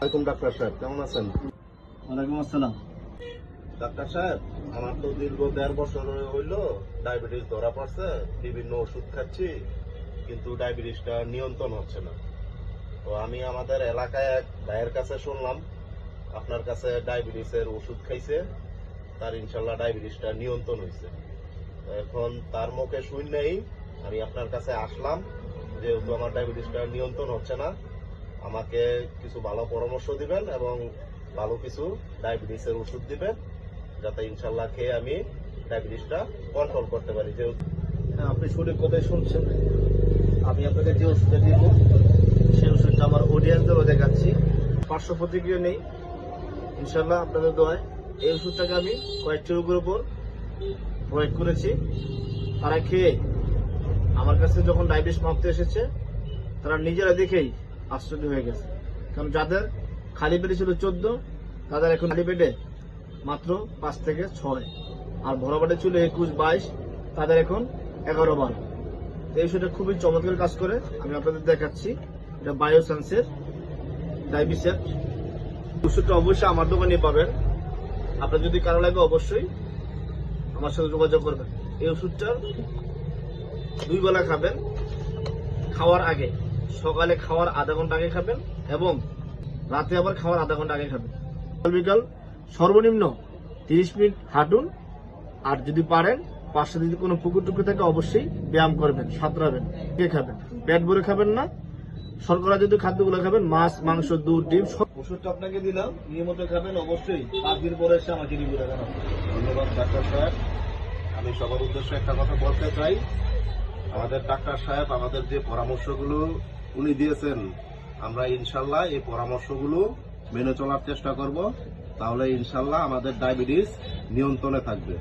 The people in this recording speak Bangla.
ওয়ালাইকুম ডাক্তার সাহেব, কেমন আছেন? ওয়ালাইকুম আসসালাম। ডাক্তার সাহেব, আমার তো দীর্ঘ 1.5 বছর হইল ডায়াবেটিস ধরা পড়ছে। বিভিন্ন ওষুধ খাচ্ছি, কিন্তু ডায়াবেটিসটা নিয়ন্ত্রণ হচ্ছে না। তো আমি আমাদের এলাকায় এক ভাইয়ের কাছে শুনলাম আপনার কাছে ডায়াবেটিসের ওষুধ খাইছে, তার ইনশাল্লাহ ডায়াবেটিসটা নিয়ন্ত্রণ হয়েছে। এখন তার মুখে শুনলেই আমি আপনার কাছে আসলাম, যেহেতু আমার ডায়াবেটিসটা নিয়ন্ত্রণ হচ্ছে না, আমাকে কিছু ভালো পরামর্শ দিবেন এবং ভালো কিছু ডায়াবেটিসের ওষুধ দিবেন, যাতে ইনশাল্লাহ খেয়ে আমি ডায়াবেটিসটা কন্ট্রোল করতে পারি। যেহেতু আপনি সঠিক কথাই শুনছেন। আমি আপনাকে যে ওষুধটা দিব সেই ওষুধটা আমার অডিয়েন্সদেরও দেখাচ্ছি। পার্শ্ব প্রতিক্রিয়া নেই ইনশাল্লাহ আপনাদের দোয়ায়। এই ওষুধটাকে আমি কয়েকটি রোগের উপর প্রয়োগ করেছি। তারা খেয়ে আমার কাছে যখন ডায়াবেটিস মাপতে এসেছে, তারা নিজেরা দেখেই আশ্চর্য হয়ে গেছে। কারণ যাদের খালি পেটে ছিল 14, তাদের এখন খালি পেটে মাত্র 5 থেকে 6, আর ভরা পেটে ছিল 21, 22, তাদের এখন 11-12। এই ওষুধটা খুবই চমৎকার কাজ করে। আমি আপনাদের দেখাচ্ছি। এটা বায়োসেন্সের ডায়াবিসেট ওষুধটা অবশ্যই আমার দোকানে পাবেন। আপনার যদি কারো লাগে অবশ্যই আমার সাথে যোগাযোগ করবেন। এই ওষুধটা 2 বেলা খাবেন। খাওয়ার আগে, সকালে খাওয়ার আধা ঘন্টা আগে খাবেন এবং রাতে আবার খাওয়ার আধা ঘন্টা আগে খাবেন। বিকাল সর্বনিম্ন 30 মিনিট হাঁটুন। আর যদি পারেন পাশে যদি কোনো পুকুর টুকুর থাকে অবশ্যই ব্যায়াম করবেন, সাঁতরাবেন। কে খাবেন? পেট ভরে খাবেন না। শর্করা যদি খাদ্যগুলো খাবেন, মাছ, মাংস, দুধ, ডিম। ওষুধটা আপনাকে দিলাম, নিয়মিত খাবেন। অবশ্যই 5 দিন পরে এসে আমাকে রিভিউ দেখান। ধন্যবাদ ডাক্তার সাহেব। আমি সবার উদ্দেশ্যে একটা কথা বলতে চাই, আমাদের ডাক্তার সাহেব আমাদের যে পরামর্শগুলো উনি দিয়েছেন, আমরা ইনশাল্লাহ এই পরামর্শগুলো মেনে চলার চেষ্টা করব। তাহলে ইনশাল্লাহ আমাদের ডায়াবেটিস নিয়ন্ত্রণে থাকবে।